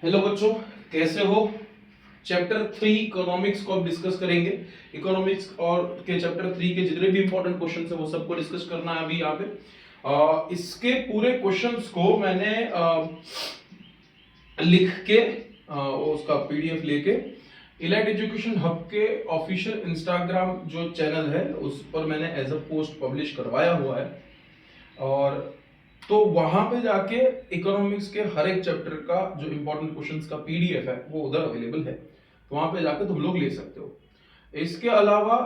Hello बच्चों, कैसे हो। चैप्टर 3 इकोनॉमिक्स को अब डिस्कस करेंगे। इकोनॉमिक्स और के चैप्टर 3 के जितने भी इंपॉर्टेंट क्वेश्चन है वो सबको डिस्कस करना है अभी यहाँ पे। इसके पूरे क्वेश्चंस को मैंने लिख के उसका पीडीएफ लेके इलाइट एजुकेशन हब के ऑफिशियल इंस्टाग्राम जो चैनल है उस पर मैंने एज अ पोस्ट पब्लिश करवाया हुआ है। और तो वहां पे जाके इकोनॉमिक्स के हर एक चैप्टर का जो इंपॉर्टेंट क्वेश्चंस का पीडीएफ है वो उधर अवेलेबल है, तो वहां पे जाके तुम लोग ले सकते हो। इसके अलावा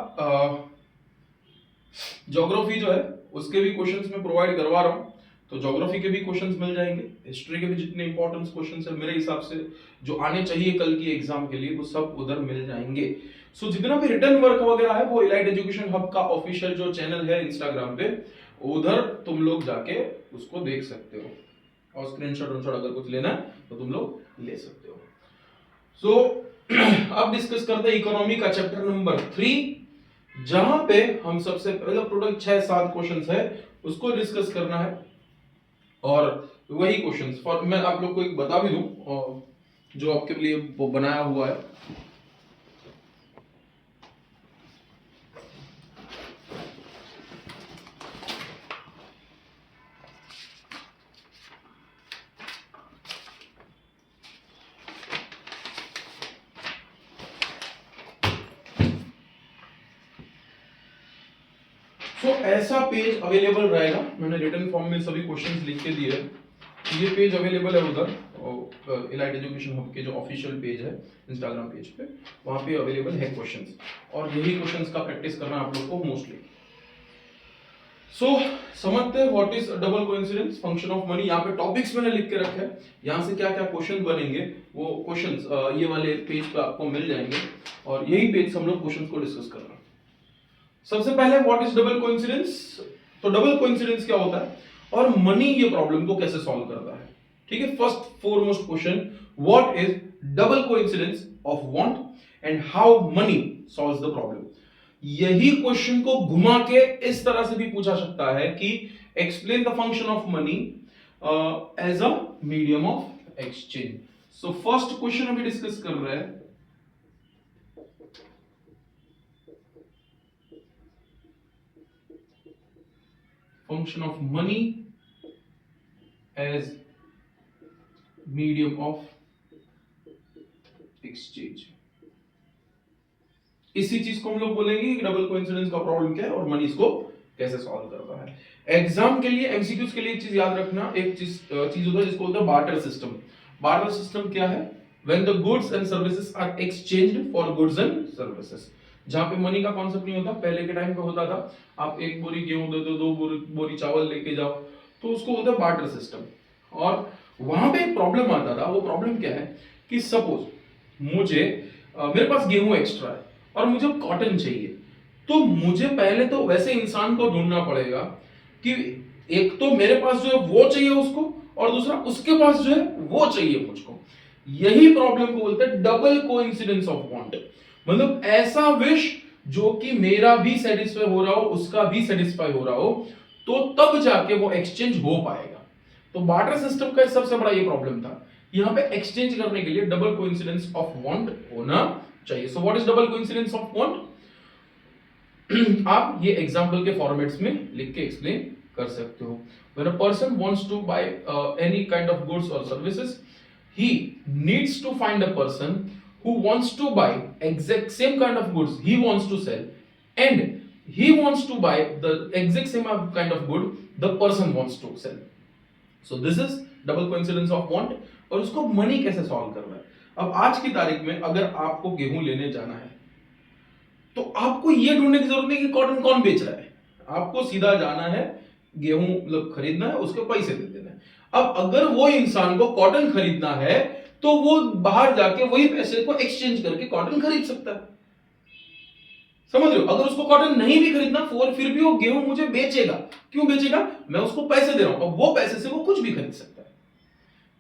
ज्योग्राफी जो है उसके भी क्वेश्चंस मैं प्रोवाइड करवा रहा हूँ, तो ज्योग्राफी के भी क्वेश्चंस मिल जाएंगे। हिस्ट्री के भी जितने इंपॉर्टेंट क्वेश्चंस है मेरे हिसाब से जो आने चाहिए कल की एग्जाम के लिए वो सब उधर मिल जाएंगे। सो जितना भी रिटर्न वर्क वगैरह है वो इलाइट एजुकेशन हब का ऑफिशियल जो चैनल है इंस्टाग्राम पे उधर तुम लोग जाके उसको देख सकते हो, और स्क्रीनशॉट अगर कुछ लेना है तो तुम लोग ले सकते हो। सो अब डिस्कस करते हैं इकोनॉमी का चैप्टर नंबर 3, जहां पे हम सबसे पहले टोटल 6-7 क्वेश्चंस है उसको डिस्कस करना है। और वही क्वेश्चंस फॉर मैं आप लोग को एक बता भी दूं जो आपके लिए वो बनाया हुआ है। तो ऐसा पेज अवेलेबल रहेगा, मैंने रिटन फॉर्म में सभी क्वेश्चंस लिख के दिए हैं। ये पेज अवेलेबल है उधर इलाइट एजुकेशन हब के जो ऑफिशियल पेज है इंस्टाग्राम पेज पे, वहां पे अवेलेबल है क्वेश्चंस, और यही क्वेश्चंस का प्रैक्टिस करना आप लोग को मोस्टली। सो समझते हैं what is double coincidence, function of money. यहाँ पे टॉपिक्स मैंने लिख के रखे हैं, यहाँ से क्या क्या क्वेश्चन बनेंगे वो क्वेश्चंस ये वाले पेज पे आपको मिल जाएंगे, और यही पेज से हम लोग क्वेश्चंस को डिस्कस कर रहे हैं। सबसे पहले व्हाट इज डबल कोइंसिडेंस। तो डबल कोइंसिडेंस क्या होता है और मनी ये प्रॉब्लम को कैसे सॉल्व करता है। ठीक है, first foremost question, what is double coincidence of want and how many solves the problem. यही क्वेश्चन को घुमा के इस तरह से भी पूछा सकता है कि explain the function of money as a medium of exchange. So first question अभी डिस्कस कर रहे हैं, function of money as medium of exchange। इसी चीज को हम लोग बोलेंगे कि डबल कोइंसिडेंस का प्रॉब्लम क्या है और मनी इसको कैसे सॉल्व करता है। एग्जाम के लिए एमसीक्यूज के लिए एक चीज याद रखना, एक चीज होता है जिसको बोलते हैं बार्टर सिस्टम। बार्टर सिस्टम क्या है, when the goods and services are exchanged for goods and services. जहां पे मनी का कॉन्सेप्ट नहीं होता, पहले के टाइम पे होता था आप एक बोरी गेहूं दे दो, 2 बोरी चावल लेके जाओ, तो उसको बोलते हैं बार्टर सिस्टम। और वहां पे एक प्रॉब्लम आता था, वो प्रॉब्लम क्या है कि सपोज मुझे मेरे पास गेहूं एक्स्ट्रा है और मुझे कॉटन चाहिए, तो मुझे पहले तो वैसे इंसान को ढूंढना पड़ेगा कि एक तो मेरे पास जो है वो चाहिए उसको, और दूसरा उसके पास जो है वो चाहिए मुझको। यही प्रॉब्लम को बोलते हैं डबल कोइंसिडेंस ऑफ वांट। मतलब ऐसा विश जो कि मेरा भी सेटिस्फाई हो रहा हो उसका भी सेटिस्फाई हो रहा हो, तो तब जाके वो एक्सचेंज हो पाएगा। तो बार्टर सिस्टम का सबसे बड़ा ये प्रॉब्लम था, यहां पे एक्सचेंज करने के लिए डबल कोइंसिडेंस ऑफ वांट होना चाहिए। So what is double coincidence of want, आप ये एग्जांपल के फॉर्मेट्स में लिख के एक्सप्लेन कर सकते हो। When a person wants to buy any kind of goods और services, he needs to find a person who wants to buy exact same kind of goods he wants to sell, and he wants to buy the exact same kind of good the person wants to sell. So this is double coincidence of want। और उसको money कैसे solve करना है। अब आज की तारीख में अगर आपको गेहूं लेने जाना है तो आपको ये ढूंढने की जरूरत नहीं कि कॉटन कौन बेच रहा है, आपको सीधा जाना है गेहूं मतलब खरीदना है, उसके पैसे दे देना है। अब अगर वो इंसान को कॉटन खरीदना है तो वो बाहर जाके वही पैसे को एक्सचेंज करके कॉटन खरीद सकता है, समझ रहे हो। अगर उसको कॉटन नहीं भी खरीदना फिर भी वो गेहूं मुझे बेचेगा, क्यों बेचेगा, मैं उसको पैसे दे रहा हूं, अब वो पैसे से वो कुछ भी खरीद सकता है।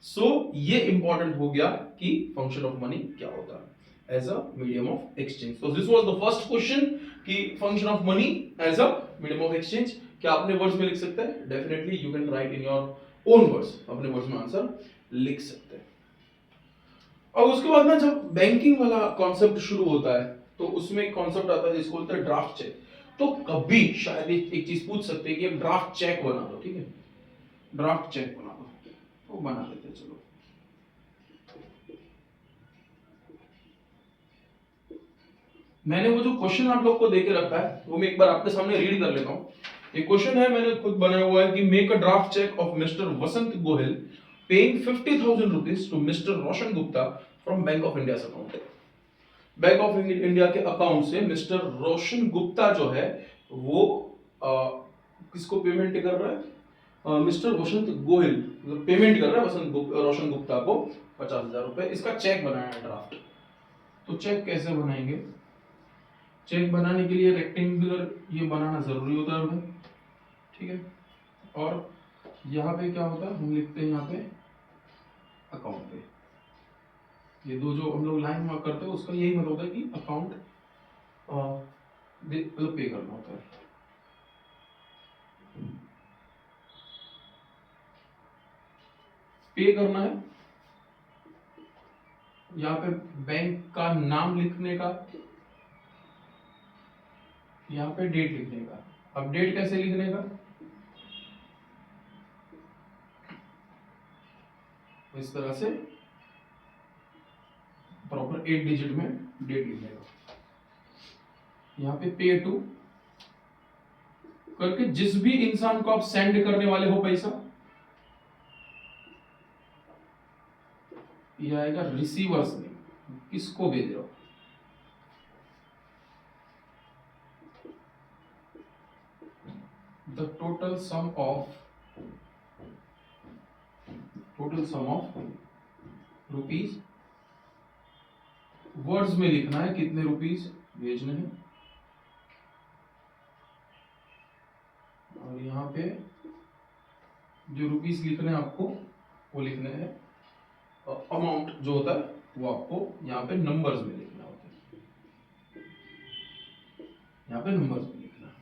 सो ये इंपॉर्टेंट हो गया कि फंक्शन ऑफ मनी क्या होता है as a medium of exchange। So this was the first question कि function of money as a medium of exchange। क्या अपने वर्ड्स में लिख सकते हैं, definitely you can write in your own words, अपने वर्ड्स में आंसर लिख सकते हैं। और उसके बाद ना जब बैंकिंग वाला कॉन्सेप्ट शुरू होता है तो उसमें एक कॉन्सेप्ट आता है जिसको बोलते हैं ड्राफ्ट चेक। तो कभी शायद एक चीज पूछ सकते हैं कि एक ड्राफ्ट चेक बना दो, ठीक है, ड्राफ्ट चेक बना दो, तो बना देते हैं, चलो। मैंने वो जो क्वेश्चन आप लोग को देके रखा है वो मैं एक बार आपके सामने रीड कर लेता हूँ। ये क्वेश्चन है, मैंने खुद बनाया हुआ है कि make a draft cheque of mister Vasant Gohil paying 50,000 rupees to mister Roshan Gupta from Bank of India account. Bank of India के अकाउंट से मिस्टर रोशन गुप्ता जो है वो किसको पेमेंट कर रहा है, मिस्टर वसंत गोहिल पेमेंट कर रहा है रोशन गुप्ता को 50,000 रुपए। इसका चेक बनाया है ड्राफ्ट। तो चेक कैसे बनाएंगे? चेक बनाने के लिए रेक्टेंगुलर ये बनाना जरूरी होता है, ठीक है। और यहाँ पे क्या होता है, हम लिखते हैं यहाँ पे अकाउंट पे, ये दो जो हम लोग लाइन मार्क करते हैं उसका यही मतलब होता है कि अकाउंट मतलब पे करना होता है। पे करना है, यहाँ पे बैंक का नाम लिखने का, यहाँ पे डेट लिखने का। अब डेट कैसे लिखने का, इस तरह से प्रॉपर 8 डिजिट में डेट लिखने का। यहाँ पे टू करके जिस भी इंसान को आप सेंड करने वाले हो पैसा, ये आएगा रिसीवर्स नेम, किसको भेज रहे हो। The total sum of rupees, words में लिखना है कितने रुपीज भेजने हैं, और यहाँ पे जो रुपीज लिखने हैं आपको वो लिखने हैं, अमाउंट जो होता है वो आपको यहाँ पे नंबर्स में लिखना होता है, यहाँ पे नंबर्स में लिखना है।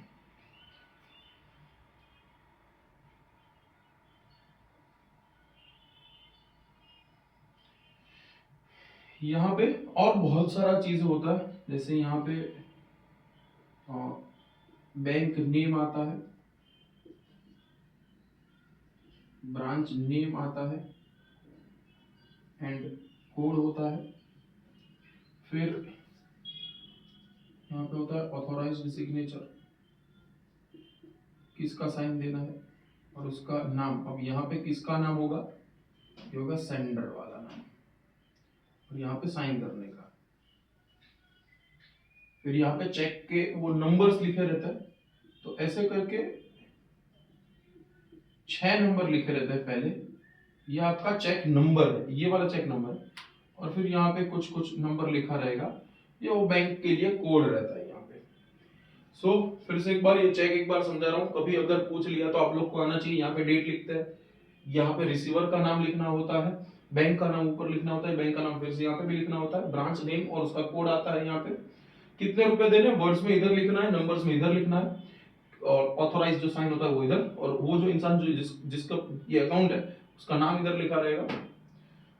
यहाँ पे और बहुत सारा चीज होता है, जैसे यहाँ पे बैंक नेम आता है, ब्रांच नेम आता है, एंड कोड होता है। फिर यहाँ पे होता है ऑथोराइज्ड सिग्नेचर, किसका साइन देना है, और उसका नाम। अब यहाँ पे किसका नाम होगा, ये होगा सेंडर वाला नाम, और यहाँ पे साइन करने का। फिर यहाँ पे चेक के वो नंबर्स लिखे रहते हैं, तो ऐसे करके 6 नंबर लिखे रहते हैं पहले, ये आपका चेक नंबर है, ये वाला चेक नंबर। और फिर यहाँ पे कुछ कुछ नंबर लिखा रहेगा, ये वो बैंक के लिए कोड रहता है यहाँ पे। सो फिर से एक बार ये चेक एक बार समझा रहा हूँ, कभी अगर पूछ लिया तो आप लोग को आना चाहिए। यहाँ पे डेट लिखते हैं, यहाँ पे रिसीवर का नाम लिखना होता है, बैंक का नाम ऊपर लिखना होता है, बैंक का नाम फिर से यहाँ पे भी लिखना होता है, ब्रांच नेम और उसका कोड आता है। यहाँ पे कितने रुपए देने, वर्ड्स में इधर लिखना है, नंबर्स में इधर लिखना है, और ऑथोराइज जो साइन होता है वो इधर, और वो जो इंसान जो जिसका ये अकाउंट है उसका नाम इधर लिखा रहेगा।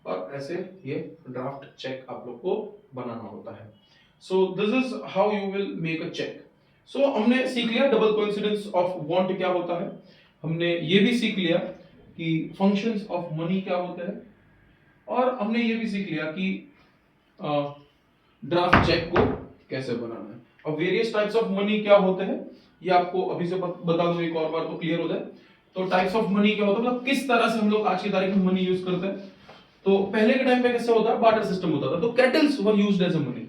और ऐसे ये ड्राफ्ट चेक आप लोग को बनाना होता है। So this is how you will make a check. सो हमने सीख लिया डबल कोइंसिडेंस ऑफ वांट क्या होता है, हमने ये भी सीख लिया कि फंक्शंस ऑफ मनी क्या होते हैं, और हमने ये भी सीख लिया कि ड्राफ्ट चेक को कैसे बनाना है। और वेरियस टाइप्स ऑफ मनी क्या होते हैं ये आपको अभी से बता दो एक और बार तो क्लियर हो जाए। तो टाइप्स ऑफ मनी क्या होता है, मतलब किस तरह से हम लोग आज की तारीख में मनी यूज करते हैं। तो पहले के टाइम पे कैसे होता है, बार्टर सिस्टम होता था, तो cattles were used as a money,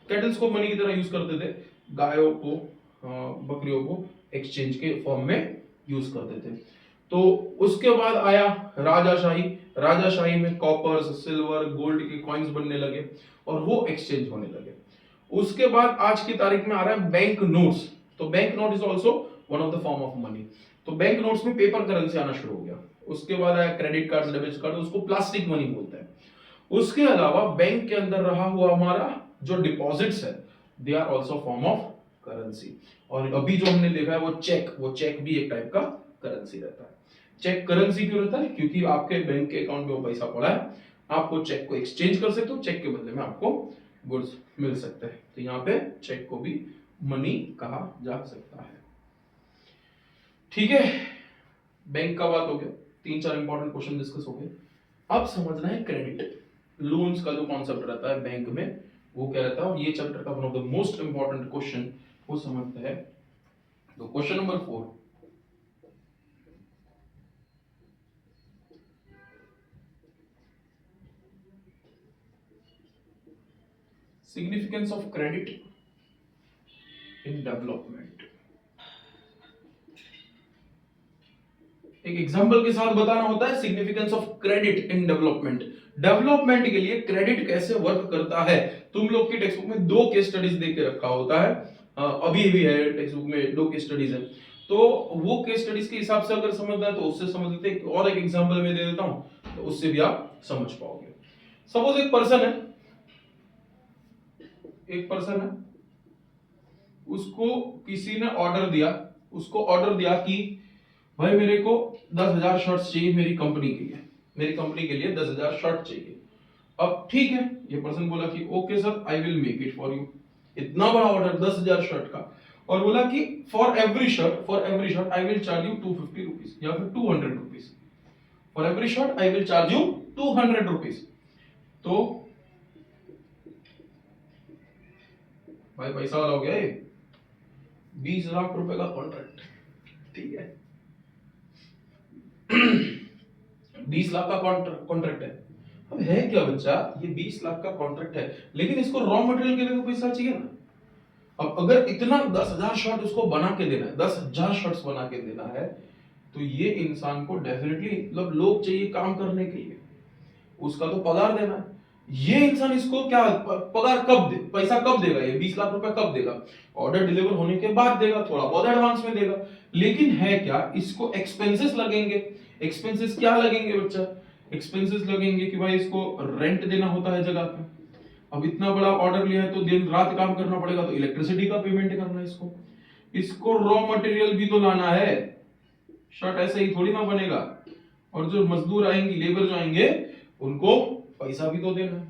cattles को मनी की तरह यूज करते थे, गायों को बकरियों को एक्सचेंज के फॉर्म में यूज करते थे। तो उसके बाद आया राजाशाही, राजाशाही में कॉपर्स, सिल्वर, गोल्ड के कॉइन्स बनने लगे और वो एक्सचेंज होने लगे। उसके बाद आज की तारीख में आ रहा है बैंक नोट्स। तो bank note is also one of the form of money. तो बैंक नोट्स में पेपर करेंसी आना शुरू हो गया। उसके बाद आया क्रेडिट कार्ड, डेबिट कार्ड, उसको प्लास्टिक मनी बोलते हैं। उसके अलावा बैंक के अंदर रहा हुआ हमारा जो डिपॉजिट्स है, they are also form of currency. और अभी जो हमने देखा है वो चेक भी एक टाइप का करेंसी रहता है। चेक करेंसी क्यों रहता है, क्योंकि आपके बैंक के अकाउंट में वो पैसा पड़ा है, आपको चेक को एक्सचेंज कर सकते हो, चेक के बदले में आपको गुड्स मिल सकते हैं। तो यहाँ पे चेक को भी मनी कहा जा सकता है। ठीक है, बैंक का बात हो गया, 3-4 इंपॉर्टेंट क्वेश्चन डिस्कस हो गए। अब समझना है क्रेडिट लोन्स का जो कॉन्सेप्ट रहता है बैंक में वो क्या रहता है, और ये चैप्टर का one of the most important question वो समझते हैं। तो question number 4, significance of credit in development. एक एग्जांपल के साथ बताना होता है significance of credit in development. Development के लिए क्रेडिट कैसे वर्क करता है। तुम लोग की टेक्स्ट बुक में 2 केस स्टडीज दे के रखा होता है, अभी भी है टेक्स्ट बुक में 2 केस स्टडीज है। तो वो केस स्टडीज के हिसाब से अगर समझना है तो उससे समझ लेते हैं, और एक एग्जांपल मैं दे देता हूं तो उससे भी आप समझ पाओगे। सपोज एक पर्सन है, उसको किसी ने ऑर्डर दिया, उसको ऑर्डर दिया कि भाई मेरे को 10,000 शर्ट्स चाहिए मेरी कंपनी के लिए, मेरी कंपनी के लिए 10,000 शर्ट चाहिए। अब ठीक है, ये पर्सन बोला कि okay sir I will make it for you. इतना बड़ा ऑर्डर 10,000 शर्ट का, और बोला कि for every shirt I will charge you 250 rupees या फिर 200 rupees. For every shirt I will charge you 200 rupees. तो भाई पैसा वाला हो गया ये, 20 लाख रुपए का कॉन्ट्रैक्ट, ठीक है। 20 लाख का कॉन्ट्रैक्ट है। अब है क्या बच्चा, ये 20 लाख का कॉन्ट्रैक्ट है, लेकिन इसको रॉ मटेरियल के लिए तो पैसा चाहिए ना। अब अगर इतना 10,000 शर्ट उसको बना के देना है, 10,000 शर्ट्स बना के देना है, तो ये इंसान को डेफिनेटली मतलब लोग चाहिए काम करने के लिए, उसका तो पगार देना है। ये इंसान इसको क्या पगार कब दे, पैसा कब देगा, ये 20 लाख रुपए कब देगा, ऑर्डर डिलीवर होने के बाद देगा, थोड़ा बहुत एडवांस में देगा। लेकिन है क्या, इसको एक्सपेंसेस लगेंगे। एक्सपेंसेस क्या लगेंगे बच्चा, एक्सपेंसेस लगेंगे कि भाई इसको रेंट देना होता है जगह पे। अब इतना बड़ा ऑर्डर लिया है तो दिन रात काम करना पड़ेगा, तो इलेक्ट्रिसिटी का पेमेंट करना है इसको। इसको रॉ मटेरियल भी तो लाना है, शर्ट ऐसे ही थोड़ी ना बनेगा। और जो मजदूर आएंगे, लेबर जो आएंगे, उनको पैसा भी तो देना है।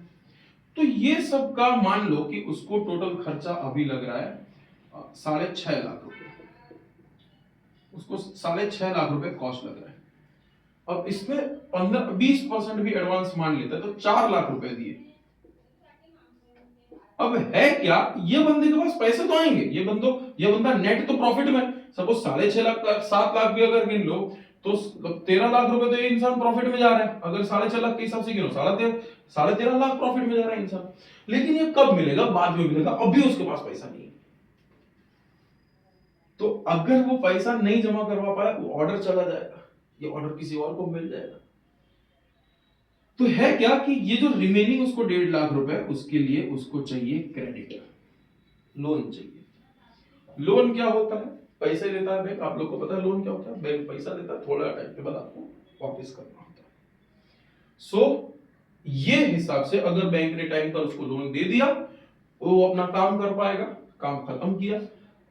तो ये सब का मान लो कि उसको टोटल खर्चा अभी लग रहा है 6.5 लाख रुपए, उसको 6.5 लाख रुपए कॉस्ट लग रहा है। अब इसमें 15-20% भी एडवांस मान लेता है तो 4 लाख रुपए दिए। अब है क्या, ये बंदे के पास पैसे तो आएंगे, ये बंदा नेट तो प्रॉफिट में, सपोज 6.5 लाख 7 लाख भी अगर गिन लो तो 13 लाख रुपए तो ये इंसान प्रॉफिट में जा रहा है। अगर 6.5 लाख के हिसाब से गिनो 13.5 लाख प्रॉफिट में जा रहा है इंसान। लेकिन ये कब मिलेगा, बाद में मिलेगा, अभी उसके पास पैसा नहीं है। तो अगर वो पैसा नहीं जमा करवा पाया, वो ऑर्डर चला जाएगा, ये ऑर्डर किसी और को मिल जाएगा। तो है क्या कि ये जो रिमेनिंग उसको 1.5 लाख रुपए, उसके लिए उसको चाहिए क्रेडिट, लोन चाहिए। लोन क्या होता है, पैसे लेता है बैंक, आप लोग को पता है लोन क्या होता है, बैंक पैसा देता है, थोड़ा टाइम के बाद आपको वापस करना होता है। सो ये हिसाब से अगर बैंक ने टाइम पर उसको लोन दे दिया, वो अपना काम कर पाएगा, काम खत्म किया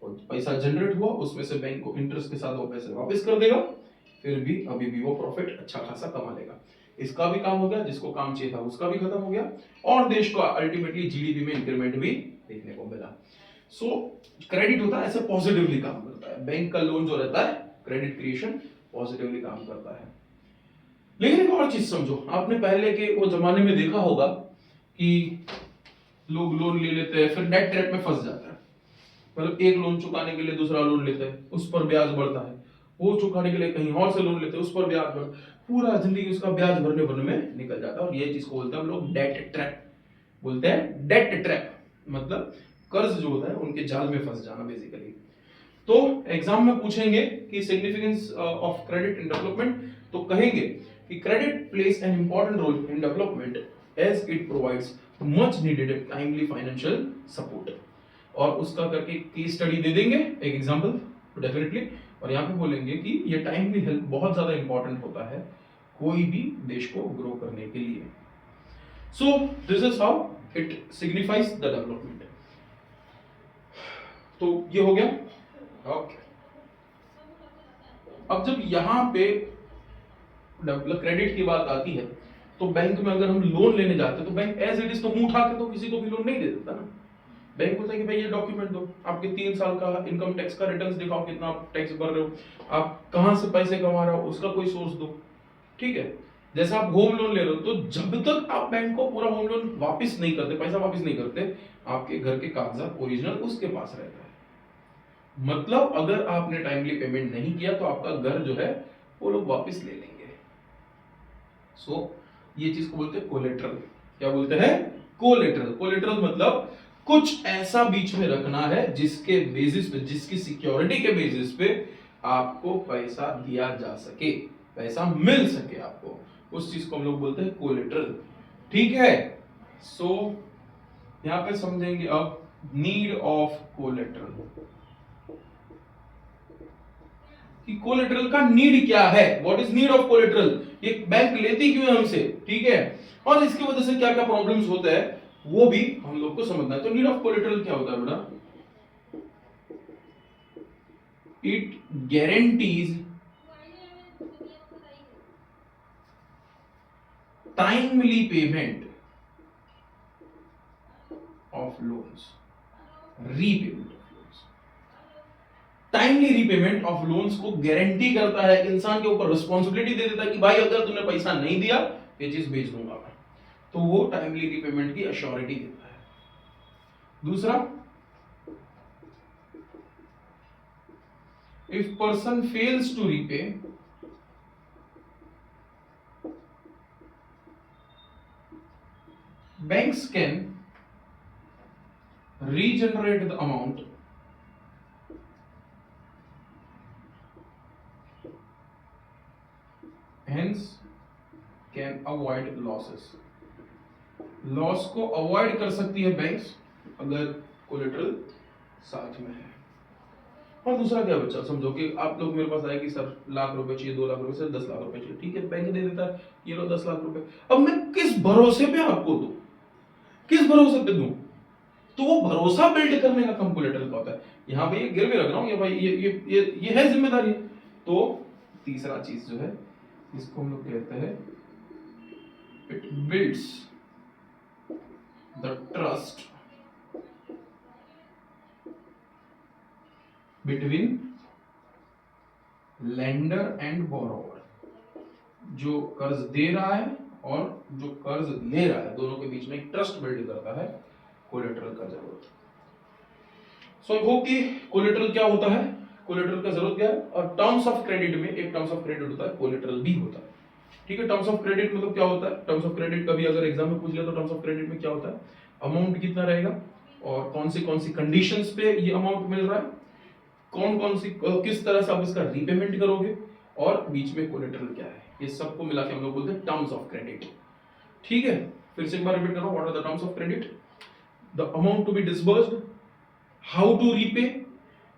और पैसा जनरेट हुआ, उसमें से बैंक को इंटरेस्ट के साथ वो पैसे वापस कर देगा, फिर भी अभी भी वो प्रॉफिट अच्छा खासा कमा लेगा। इसका भी काम हो गया, जिसको काम चाहिए था उसका भी खत्म हो गया, और देश को अल्टीमेटली जीडीपी में इंक्रीमेंट भी देखने को मिला। सो क्रेडिट होता है ऐसे पॉजिटिवली काम करता है। बैंक का लोन जो रहता है, क्रेडिट क्रिएशन पॉजिटिवली काम करता है। लेकिन एक और चीज समझो, आपने पहले के वो जमाने में देखा होगा कि लोग लोन ले लेते हैं, फिर डेट ट्रैप में फंस जाता है। मतलब एक लोन चुकाने के लिए दूसरा लोन लेते हैं, उस पर ब्याज बढ़ता है, वो चुकाने के लिए कहीं और से लोन लेते हैं, उस पर ब्याज बढ़ता है, पूरा जिंदगी उसका ब्याज भरने भरने में निकल जाता है। और ये चीज को बोलते हैं हम लोग डेट ट्रैप, बोलते हैं डेट ट्रैप, मतलब कर्ज जो होता है उनके जाल में फंस जाना बेसिकली। तो एग्जाम में पूछेंगे कि significance of credit in development, तो कहेंगे कि credit plays an important role in development as it provides much needed timely financial support. और उसका करके केस स्टडी दे देंगे, एक एग्जांपल डेफिनेटली, और यहाँ पे बोलेंगे कि ये टाइमली हेल्प बहुत ज्यादा इंपॉर्टेंट होता है कोई भी देश को ग्रो करने के लिए। सो this is how it signifies the development. तो ये हो गया। ओके, अब जब यहां पे क्रेडिट की बात आती है तो बैंक में अगर हम लोन लेने जाते तो बैंक एज इट इज तो मुंह उठा के तो किसी को भी लोन नहीं दे देता ना। बैंक बोलता है कि भाई ये डॉक्यूमेंट दो, आपके 3 साल का इनकम टैक्स का रिटर्न्स दिखाओ, कितना आप टैक्स भर रहे हो, आप कहां से पैसे कमा रहे हो, उसका कोई सोर्स दो। ठीक है, जैसे आप होम लोन ले रहे हो, तो जब तक आप बैंक को पूरा होम लोन वापस नहीं करते, पैसा वापस नहीं करते, आपके घर के कागजात ओरिजिनल उसके पास रहता है। मतलब अगर आपने टाइमली पेमेंट नहीं किया तो आपका घर जो है वो लोग वापस ले लेंगे। ये चीज को बोलते हैं कोलेटरल। क्या बोलते हैं? कोलेटरल। कोलेटरल मतलब कुछ ऐसा बीच में रखना है जिसके बेसिस पे, जिसकी सिक्योरिटी के बेसिस पे आपको पैसा दिया जा सके, पैसा मिल सके आपको, उस चीज को हम लोग बोलते हैं कोलेटरल। ठीक है, यहां पे समझेंगे अब नीड ऑफ कोलेटरल, कि कोलेटरल का नीड क्या है, what is need of collateral, ये बैंक लेती क्यों है हमसे। ठीक है, और इसकी वजह से क्या क्या प्रॉब्लम्स होते हैं वो भी हम लोग को समझना है। तो नीड ऑफ कोलेटरल क्या होता है बेटा? It guarantees timely payment of loans, repayment of loans. Timely repayment of loans को गारंटी करता है, इंसान के ऊपर रिस्पॉन्सिबिलिटी दे देता है कि भाई अगर तूने पैसा नहीं दिया ये चीज बेच दूंगा मैं, तो वो टाइमली रीपेमेंट की अश्योरिटी देता है। दूसरा, if person fails to repay, banks can regenerate the amount hence can avoid losses। Loss को अवॉइड कर सकती है बैंक्स अगर कोलेटरल साथ में है। और दूसरा क्या बच्चा, समझो कि आप लोग मेरे पास आए कि सर लाख रुपए चाहिए, 2 लाख रुपए से 10 लाख रुपए चाहिए। ठीक है, बैंक दे देता है, ये लो 10 लाख रुपए। अब मैं किस भरोसे पे आपको दूं, किस भरोसे पे दूं? तो वो भरोसा बिल्ड करने का काम कोलेटरल का होता है। यहां पे ये गिरवी रख रहा हूं, ये भाई ये है जिम्मेदारी। तो तीसरा चीज जो है इसको हम लोग कहते हैं it builds the trust between lender and borrower. जो कर्ज दे रहा है और जो कर्ज ले रहा है, दोनों के बीच में एक ट्रस्ट बिल्ड करता है कोलेटरल का जरूरत। सो आई होप कि कोलेटरल क्या होता है, कोलेटरल का जरूरत क्या है, और टर्म्स ऑफ क्रेडिट में एक टर्म्स ऑफ क्रेडिट होता है, कोलेटरल भी होता है। ठीक है, टर्म्स ऑफ क्रेडिट मतलब क्या होता है? टर्म्स ऑफ क्रेडिट कभी अगर एग्जाम में पूछ लिया तो टर्म्स ऑफ क्रेडिट में क्या होता है, अमाउंट कितना रहेगा और कौन सी कंडीशंस पे ये अमाउंट मिल रहा है, कौन सी किस तरह से आप इसका रीपेमेंट करोगे, और बीच में कोलेटरल क्या है, ये सबको मिला के हम लोग बोलते हैं टर्म्स ऑफ क्रेडिट। ठीक है, फिर से एक बार रिपीट करो, what are the terms of credit? The amount to be disbursed, how to repay,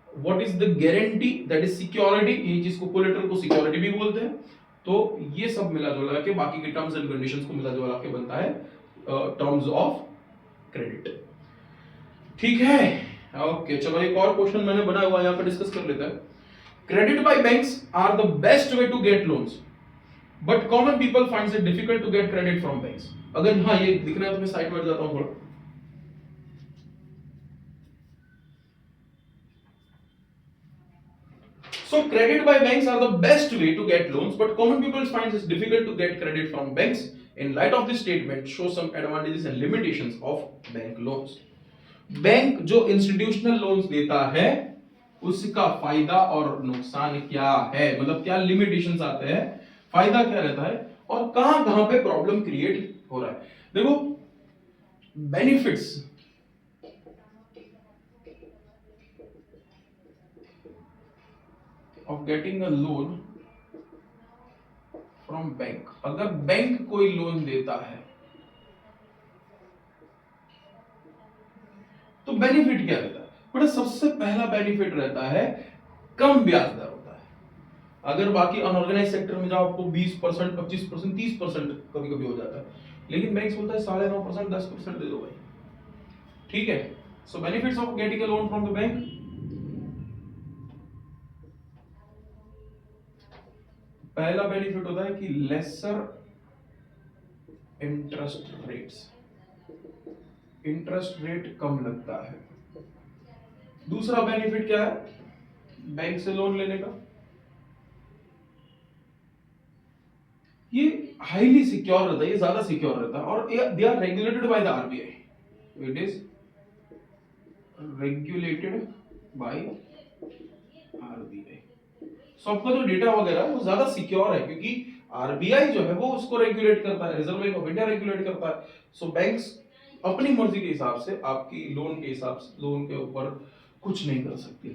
what is the guarantee, that is security, ये चीज को कोलेटरल को सिक्योरिटी भी बोलते हैं। तो ये सब मिला जुला के बाकी के टर्म्स एंड कंडीशंस को मिला जुला के बनता है टर्म्स ऑफ क्रेडिट। ठीक है, ओके चलो एक और क्वेश्चन मैंने बनाया हुआ यहां पर डिस्कस कर लेते हैं। Credit by banks are the best way to get loans but common people finds it difficult to get credit from banks. अगर हाँ ये दिख रहा है तो मैं साइड में जाता हूं थोड़ा। So credit by banks are the best way to get loans, but common people find it difficult to get credit from banks. In light of this statement, show some advantages and limitations of bank loans. Bank जो institutional loans देता है उसका फायदा और नुकसान क्या है, मतलब क्या लिमिटेशंस आते हैं, फायदा क्या रहता है और कहां कहां पे प्रॉब्लम क्रिएट हो रहा है। देखो benefits, of getting a loan from bank, अगर बैंक कोई लोन देता है तो बेनिफिट क्या रहता है बेटा? सबसे पहला बेनिफिट रहता है कम ब्याज दर होता है। अगर बाकी अनऑर्गेनाइज सेक्टर में जाओ आपको 20%, 25%, 30% कभी कभी हो जाता है, लेकिन बैंक बोलता है 9.5%, 10% दे दो भाई। ठीक है, so benefits of getting a loan from the bank, पहला बेनिफिट होता है कि lesser interest rates, interest rate कम लगता है। दूसरा बेनिफिट क्या है बैंक से लोन लेने का, ये हाईली सिक्योर रहता है, ये ज्यादा सिक्योर रहता है और they are regulated by the RBI, it is regulated by RBI. So आपका जो डेटा वगैरह वो ज्यादा सिक्योर है क्योंकि आरबीआई जो है वो उसको रेगुलेट करता है, reserve bank of India regulate करता है। सो बैंक्स अपनी मर्जी के हिसाब से आपकी लोन के हिसाब से लोन के ऊपर कुछ नहीं कर सकती,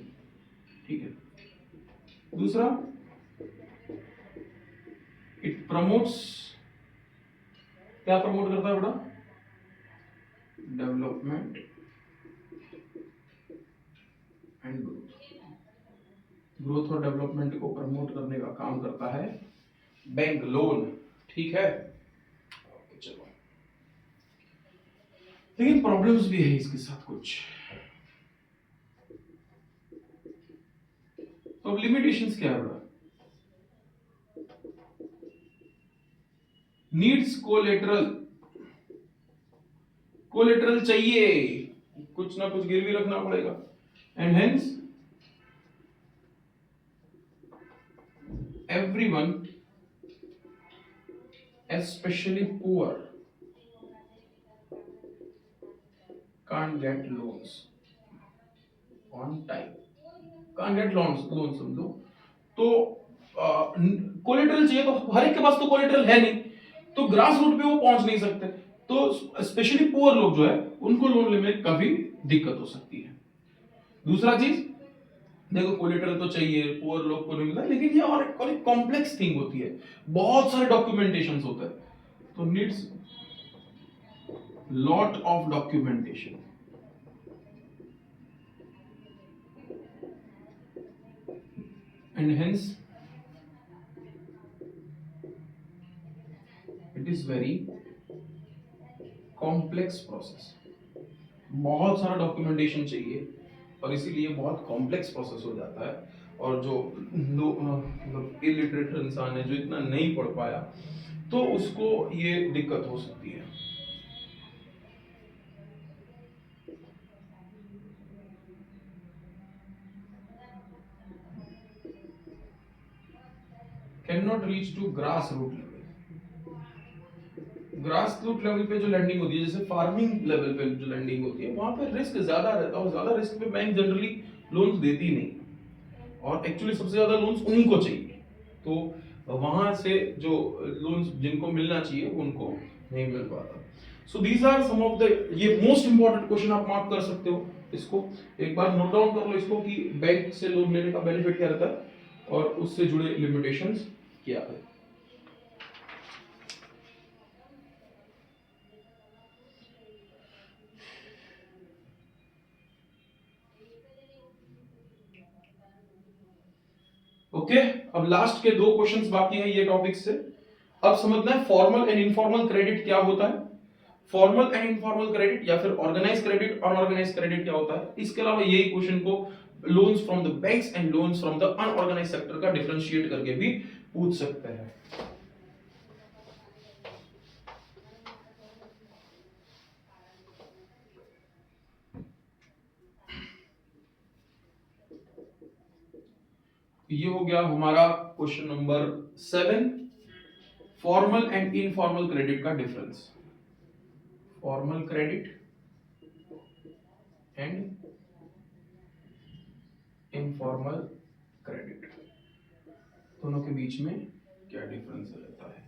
ठीक है। दूसरा, इट प्रमोट्स, क्या प्रमोट करता है बेटा, डेवलपमेंट एंड ग्रोथ, ग्रोथ और डेवलपमेंट को प्रमोट करने का काम करता है बैंक लोन, ठीक है। चलो, लेकिन प्रॉब्लम्स भी है इसके साथ कुछ, तो अब लिमिटेशंस क्या है बेटा, नीड्स कोलेटरल, कोलेटरल चाहिए, कुछ ना कुछ गिरवी रखना पड़ेगा, and hence everyone especially poor can't get loans on time, can't get loans समझो। तो कोलेटरल चाहिए, तो हर एक के पास तो कोलेटरल है नहीं, तो ग्रास रूट पे वो पहुंच नहीं सकते, तो स्पेशली पुअर लोग जो है उनको लोन लेने में काफी दिक्कत हो सकती है। दूसरा चीज देखो, कोलेटरल तो चाहिए, पुअर लोग को नहीं मिलता, लेकिन ये और एक कॉम्प्लेक्स थिंग होती है, बहुत सारे डॉक्यूमेंटेशंस होते हैं, तो needs lot of documentation, and hence it is very complex process, बहुत सारा डॉक्यूमेंटेशन चाहिए और इसीलिए बहुत कॉम्प्लेक्स प्रोसेस हो जाता है। और जो इलिटरेट इंसान है, जो इतना नहीं पढ़ पाया, तो उसको ये दिक्कत हो सकती है। Can not reach to grass root level, grass root level पे जो लैंडिंग होती है, जैसे फार्मिंग लेवल पे जो लैंडिंग होती है, वहां पे रिस्क ज्यादा रहता है और ज्यादा रिस्क पे बैंक जनरली लोन्स देती नहीं, और एक्चुअली सबसे ज्यादा लोन्स उन्हीं को चाहिए, तो वहां से जो लोन्स जिनको मिलना चाहिए उनको नहीं मिल पाता। So these are some of the, ये मोस्ट इंपॉर्टेंट क्वेश्चन आप मार्क कर सकते हो, इसको एक बार नोट डाउन कर लो इसको, कि बैंक से लोन लेने का बेनिफिट क्या रहता है और उससे जुड़े लिमिटेशंस क्या है। ओके, अब लास्ट के 2 क्वेश्चंस बाकी हैं ये टॉपिक से। अब समझना है फॉर्मल एंड इनफॉर्मल क्रेडिट क्या होता है, फॉर्मल एंड इनफॉर्मल क्रेडिट, या फिर ऑर्गेनाइज क्रेडिट, अनऑर्गेनाइज क्रेडिट क्या होता है। इसके अलावा यही क्वेश्चन को loans from the banks and loans from the unorganise sector का डिफरेंशिएट करके भी पूछ सकते हैं। ये हो गया हमारा question number 7, formal and informal credit का difference, formal credit and informal credit, दोनों के बीच में क्या डिफरेंस रहता है।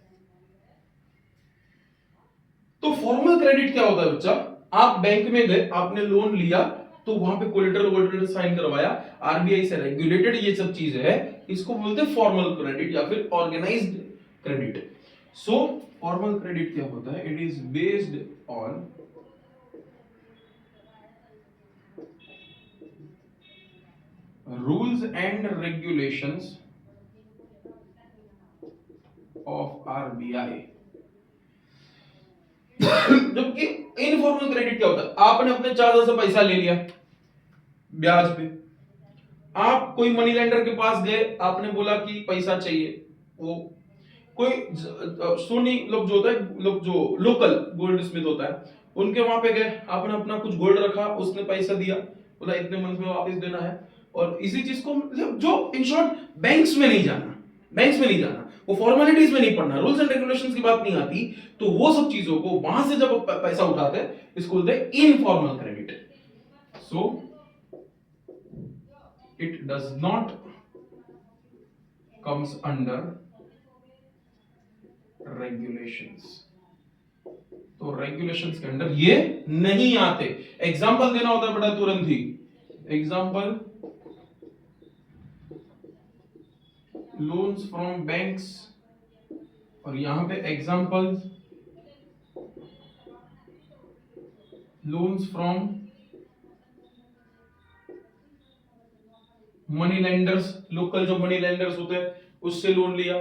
तो फॉर्मल क्रेडिट क्या होता है बच्चा, आप बैंक में गए, आपने लोन लिया, तो वहां पे कोलेटरल साइन करवाया, आरबीआई से रेगुलेटेड ये सब चीजें है, इसको बोलते हैं फॉर्मल क्रेडिट या फिर ऑर्गेनाइज्ड क्रेडिट। सो फॉर्मल क्रेडिट क्या होता है, it is based on rules and regulations of RBI. जबकि इनफॉर्मल क्रेडिट क्या होता है, आपने अपने चाचा से पैसा ले लिया ब्याज पे, आप कोई मनी लेंडर के पास गए, आपने बोला कि पैसा चाहिए, वो कोई सोनी लोग जो होता है, लोग जो लोकल गोल्ड स्मिथ होता है, उनके वहां पे गए, आपने अपना कुछ गोल्ड रखा, उसने पैसा दिया, बोला इतने मंथ में वापस देना है। और इसी चीज को मतलब जो इन शॉर्ट बैंक्स में नहीं जाना, बैंक्स में नहीं जाना, वो फॉर्मेलिटीज में नहीं पढ़ना, रूल्स एंड रेगुलेशंस की बात नहीं आती, तो वो सब चीजों को वहां से जब पैसा उठाते हैं इसको बोलते हैं informal credit. So it does not comes under regulations, तो रेगुलेशंस के अंडर ये नहीं आते। एग्जांपल देना होता है बेटा तुरंत ही, एग्जांपल लोन्स फ्रॉम बैंक्स, और यहां पे example loans from money lenders, local जो मनी लेंडर्स होते हैं उससे लोन लिया।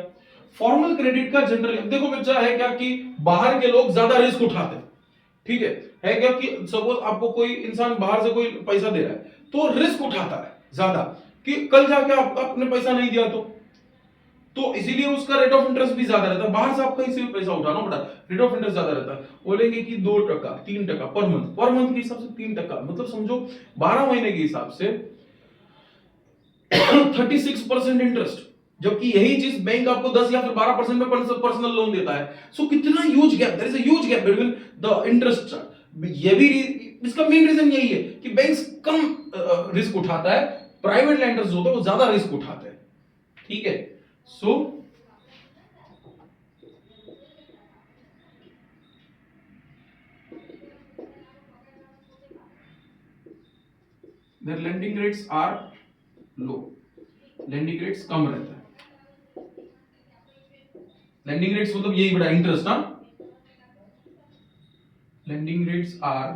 फॉर्मल क्रेडिट का जनरल देखो बच्चा है क्या कि बाहर के लोग ज्यादा रिस्क उठाते हैं, ठीक है क्या कि सपोज आपको कोई इंसान बाहर से कोई पैसा दे रहा है तो रिस्क उठाता है ज्यादा कि कल जाके आपने पैसा नहीं दिया तो इसीलिए उसका रेट ऑफ इंटरेस्ट भी ज्यादा रहता है। बाहर से आप कहीं से भी पैसा उठाना बेटा, रेट ऑफ इंटरेस्ट ज्यादा रहता है। बोलेंगे कि 2% 3% पर मंथ के हिसाब से 3%, मतलब समझो 12 महीने के हिसाब से 36% इंटरेस्ट, जबकि यही चीज बैंक आपको 10 या फिर 12% में पर्सनल लोन देता है। सो कितना huge gap, there is a huge gap between the interest. ये भी इसका मेन रीजन यही है कि बैंक्स कम रिस्क उठाता है, प्राइवेट लैंडर्स जो होते हैं वो ज्यादा रिस्क उठाते हैं, ठीक है। सो their lending rates are low, lending rates कम रहता है। lending rates मतलब यही बड़ा इंटरेस्ट ना, lending rates are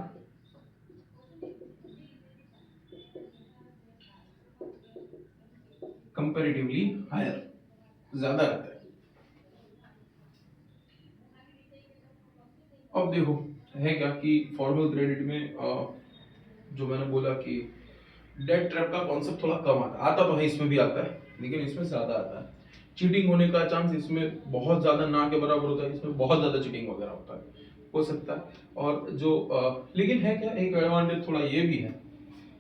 comparatively higher, ज्यादा रहता है। अब देखो है क्या कि फॉर्मल क्रेडिट में जो मैंने बोला कि डेट ट्रैप का कॉन्सेप्ट थोड़ा कम आता तो है, इसमें भी आता है लेकिन इसमें ज्यादा आता है। चीटिंग होने का चांस इसमें बहुत ज्यादा ना के बराबर होता है, इसमें बहुत ज्यादा चीटिंग वगैरह होता है, हो सकता है। और जो लेकिन है क्या, एक एडवांटेज थोड़ा ये भी है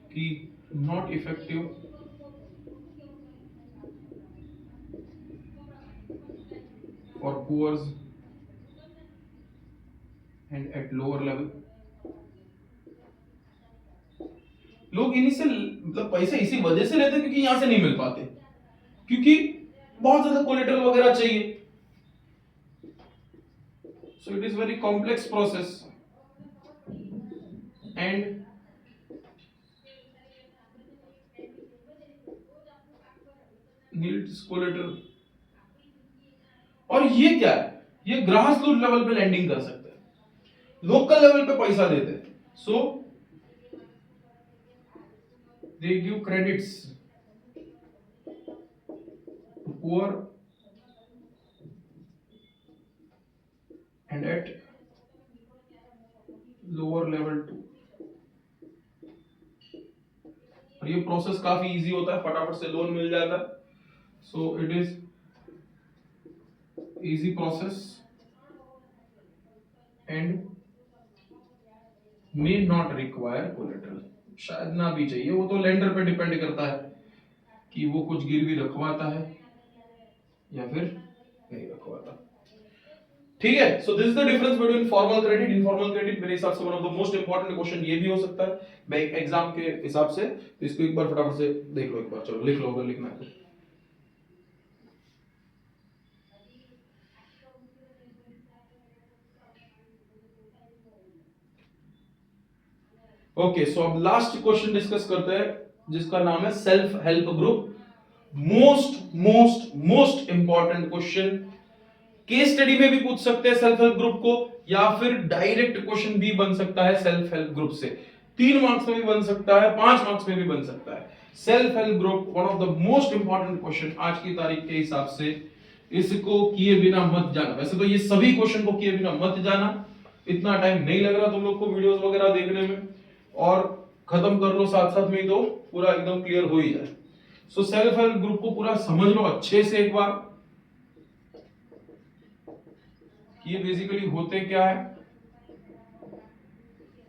कि not effective for poors and at lower level. लोग इनिशियल मतलब पैसे इसी वजह से लेते हैं क्योंकि यहां से नहीं मिल पाते, क्योंकि बहुत ज्यादा कोलेटरल वगैरह चाहिए। सो it is very complex process and needs collateral. और ये क्या है, ये ग्रास रूट लेवल पे लैंडिंग कर सकते हैं, लोकल लेवल पे पैसा देते हैं। सो they give credits to poor and at lower level too। और ये प्रोसेस काफी इजी होता है, फटाफट से लोन मिल जाता है। So it is easy process and may not require collateral, शायद ना भी चाहिए, वो तो लेंडर पे डिपेंड करता है कि वो कुछ गिरवी रखवाता है या फिर नहीं रखवाता, ठीक है। So this is the difference between formal credit informal credit. मेरे हिसाब से one of the most important question ये भी हो सकता है बैंक एग्जाम के हिसाब से, तो इसको एक बार फटाफट से देख लो, एक बार चलो लिख लो अगर लिखना है तो। ओके सो अब लास्ट क्वेश्चन डिस्कस करते हैं जिसका नाम है self help group. Most most most important question, case study में भी पूछ सकते हैं सेल्फ हेल्प ग्रुप को, या फिर डायरेक्ट क्वेश्चन भी बन सकता है सेल्फ हेल्प ग्रुप से। 3 मार्क्स में भी बन सकता है, 5 मार्क्स में भी बन सकता है। Self help group one of the most important question आज की तारीख के हिसाब से, इसको किए बिना मत जाना। वैसे तो ये सभी क्वेश्चन को किए बिना मत जाना, इतना टाइम नहीं लग रहा तुम लोग को वीडियोस वगैरह देखने में, और खत्म कर लो साथ साथ में तो पूरा एकदम क्लियर हो ही जाए। सो सेल्फ हेल्प ग्रुप को पूरा समझ लो अच्छे से एक बार, कि ये बेसिकली होते क्या है,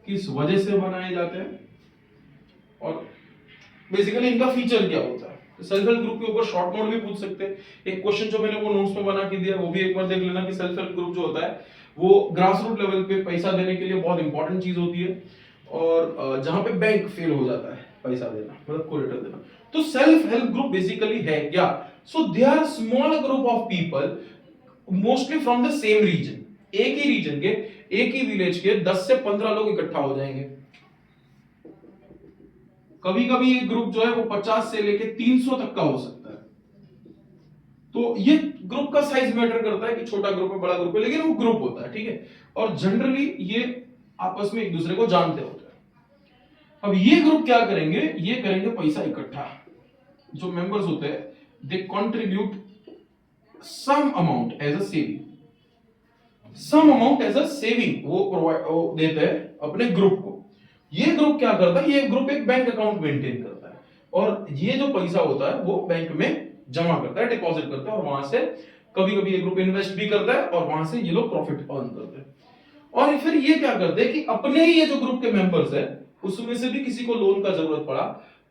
किस वजह से बनाए जाते हैं, और बेसिकली इनका फीचर क्या होता है। सेल्फ हेल्प ग्रुप के ऊपर शॉर्ट नोट भी पूछ सकते हैं। एक क्वेश्चन जो मैंने वो नोट्स में बना के दिया, वो भी एक बार देख लेना कि सेल्फ हेल्प ग्रुप जो होता है वो ग्रास रूट लेवल पे पैसा देने के लिए बहुत इंपॉर्टेंट चीज होती है, और जहां पे बैंक फेल हो जाता है पैसा देना, मतलब कोलेटरल देना। तो सेल्फ हेल्प ग्रुप बेसिकली है क्या? So they are small group of people mostly from the same region. एक ही रीजन के, एक ही विलेज के 10 से 15 लोग इकट्ठा हो जाएंगे। कभी कभी एक ग्रुप जो है वो 50 से लेके 300 तक का हो सकता है। तो ये ग्रुप का साइज मैटर करता है कि छोटा ग्रुप है बड़ा ग्रुप है, लेकिन वो ग्रुप होता है, ठीक है। और जनरली ये आपस में एक दूसरे को जानते होते हैं। अब ये ग्रुप क्या करेंगे, ये करेंगे पैसा इकट्ठा। जो मेंबर्स होते हैं they contribute some amount as a saving, some amount as a saving वो प्रोवाइड देते हैं अपने ग्रुप को। ये ग्रुप क्या करता है, ये ग्रुप एक बैंक अकाउंट मेंटेन करता है, और ये जो पैसा होता है वो बैंक में जमा करता है, डिपॉजिट करता है, और वहां से कभी कभी ये ग्रुप इन्वेस्ट भी करता है, और वहां से ये लोग प्रॉफिट अर्न करते हैं। और फिर ये क्या करते हैं कि अपने ही ये जो ग्रुप के मेंबर्स है उसमें से भी किसी को लोन का जरूरत पड़ा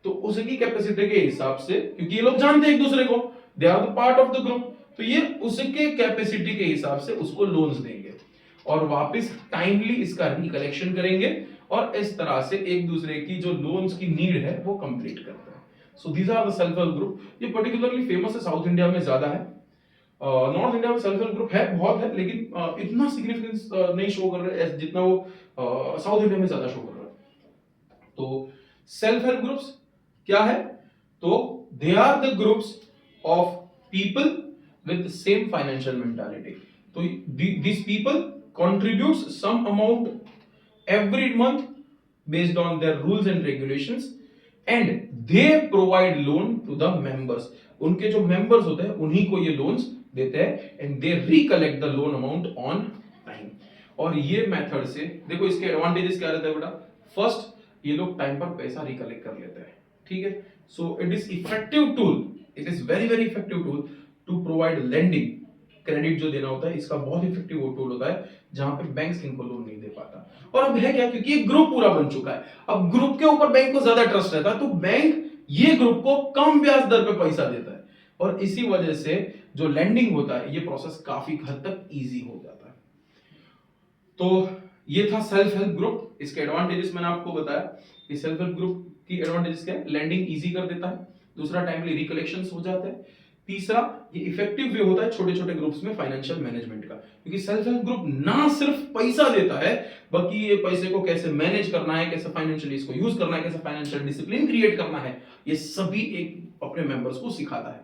तो उसकी कैपेसिटी के हिसाब से, क्योंकि ये लोग जानते हैं एक दूसरे को, they are the part of the group, तो ये उसके कैपेसिटी के हिसाब से उसको लोन्स देंगे और वापस टाइमली इसका रिकलेक्शन करेंगे, और इस तरह से एक दूसरे की जो लोन्स की नीड है वो कंप्लीट करते हैं। So these are the self help group. ये पर्टिकुलरली फेमस है साउथ इंडिया में ज्यादा है, नॉर्थ इंडिया में सेल्फ हेल्प ग्रुप है बहुत है, लेकिन इतना सिग्निफिकेंस नहीं शो कर रहे हैं जितना वो साउथ इंडिया में ज्यादा शो कर रहा है। तो सेल्फ हेल्प ग्रुप्स क्या है, तो they are the groups of people with same financial mentality. तो this people contributes some amount every month based on their rules and regulations and they provide loan to the members। उनके जो members होते हैं उन्हीं को ये loans देते हैं and they recollect the loan amount on time। और ये मेथड से देखो इसके एडवांटेजेस क्या रहता है बेटा। फर्स्ट, ये लोग टाइम पर पैसा रिकलेक्ट कर लेते हैं, ठीक है। So it is effective tool, it is very very effective tool to provide lending. Credit जो देना होता है इसका बहुत इफेक्टिव टूल होता है जहां पे बैंक्स इनको लोन नहीं दे पाता। और अब है क्या, क्योंकि ये ग्रुप पूरा बन चुका है, अब ग्रुप के ऊपर बैंक को ज्यादा ट्रस्ट रहता है, तो बैंक ये ग्रुप को कम ब्याज दर पे पैसा देता है, और इसी वजह से जो लैंडिंग होता है ये प्रोसेस काफी हद तक इजी हो जाता है। तो ये था सेल्फ हेल्प ग्रुप। इसके एडवांटेजेस मैंने आपको बताया कि सेल्फ हेल्प ग्रुप की एडवांटेजेस क्या है, लैंडिंग इजी कर देता है, दूसरा टाइमली रिकलेक्शंस हो जाते हैं, तीसरा ये इफेक्टिव वे होता है छोटे छोटे ग्रुप्स में फाइनेंशियल मैनेजमेंट का, क्योंकि सेल्फ हेल्प ग्रुप ना सिर्फ पैसा देता है बल्कि ये पैसे को कैसे मैनेज करना है, कैसे फाइनेंशियली इसको यूज करना है, कैसे फाइनेंशियल डिसिप्लिन क्रिएट करना है, ये सभी एक अपने मेंबर्स को सिखाता है।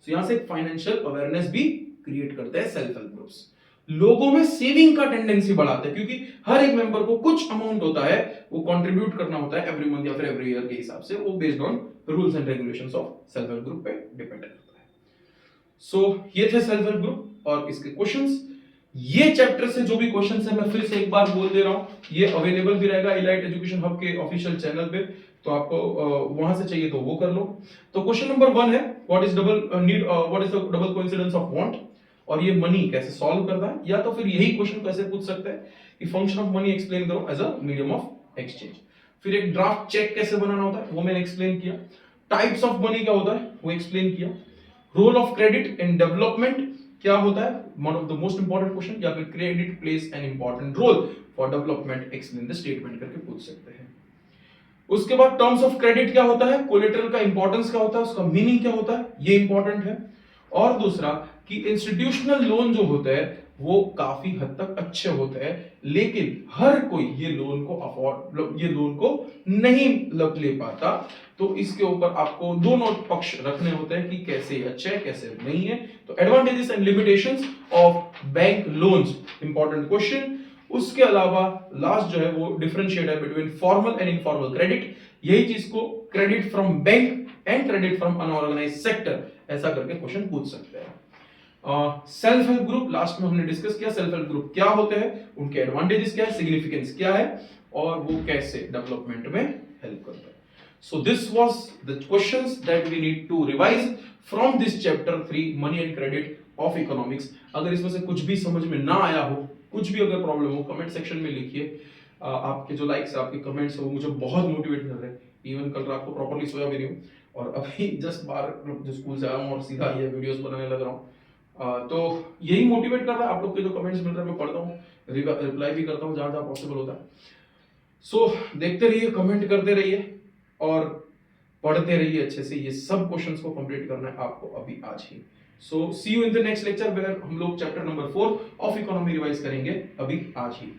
तो यहां से फाइनेंशियल अवेयरनेस भी क्रिएट करते हैं सेल्फ हेल्प ग्रुप्स। लोगों में सेविंग का टेंडेंसी बढ़ाते हैं, क्योंकि हर एक मेंबर को कुछ अमाउंट होता है वो कंट्रीब्यूट करना होता है एवरी मंथ या फिर एवरी ईयर के हिसाब से, वो based on rules and regulations of self help group पे डिपेंड करता है। सो ये थे सेल्फ हेल्प ग्रुप और इसके क्वेश्चंस। ये चैप्टर से जो भी क्वेश्चंस है मैं फिर से एक बार बोल दे रहा हूं, ये अवेलेबल भी रहेगा इलाइट एजुकेशन हब के ऑफिशियल चैनल पे, तो आपको वहां से चाहिए तो वो कर लो। तो क्वेश्चन नंबर 1 है what is the double coincidence of want, और ये मनी कैसे सॉल्व करता है, या तो फिर यही क्वेश्चन कैसे पूछ सकते हैं कि फंक्शन ऑफ मनी एक्सप्लेन करो as a medium of exchange. फिर एक ड्राफ्ट चेक कैसे बनाना होता है वो मैंने एक्सप्लेन किया, टाइप्स ऑफ मनी क्या होता है वो एक्सप्लेन किया, role of credit in development क्या होता है, one of the most important question, या फिर credit plays an important role for development, explain the statement करके पूछ सकते हैं। उसके बाद टर्म्स ऑफ क्रेडिट क्या होता है, कोलेटरल का इंपॉर्टेंस क्या होता है, उसका मीनिंग क्या होता है, ये इंपॉर्टेंट है। और दूसरा कि इंस्टीट्यूशनल लोन जो होते हैं वो काफी हद तक अच्छे होते हैं, लेकिन हर कोई ये लोन को अफोर्ड, ये लोन को नहीं ले पाता, तो इसके ऊपर आपको दोनों पक्ष रखने होते हैं कि कैसे अच्छे है कैसे नहीं है। तो advantages and limitations of bank loans important question. उसके अलावा लास्ट जो है वो डिफरेंशिएट है between formal and informal credit, यही चीज को credit from bank and credit from unorganised sector ऐसा करके क्वेश्चन पूछ सकते हैं। सेल्फ हेल्प ग्रुप लास्ट में हमने डिस्कस किया, सेल्फ हेल्प ग्रुप क्या होते हैं, उनके एडवांटेजेस क्या है, सिग्निफिकेंस क्या है, और वो कैसे डेवलपमेंट में हेल्प करते हैं। So this was the questions that we need to revise from this chapter 3 money and credit of economics. अगर इसमें से कुछ भी समझ में ना आया हो, कुछ भी अगर प्रॉब्लम हो, कमेंट सेक्शन में लिखिए। आपके जो लाइक्स, आपके कमेंट्स है वो मुझे बहुत मोटिवेट कर रहे हैं। इवन कल रात को प्रॉपर्ली सोया भी नहीं हूँ और अभी जस्ट बाहर जो स्कूल से आया हूँ और सीधा ये वीडियोस बनाने लग रहा हूँ। तो यही मोटिवेट कर रहा है। आप लोग के जो कमेंट्स मिल रहे हैं मैं पढ़ता हूँ, रिप्लाई भी करता हूँ जहाँ जहाँ पॉसिबल होता है। सो देखते रहिए, कमेंट करते रहिए और पढ़ते रहिए अच्छे से। ये सब क्वेश्चंस को कंप्लीट करना है आपको अभी आज ही। So see you in the next lecture where हम लोग chapter number 4 of economy revise करेंगे अभी आज ही।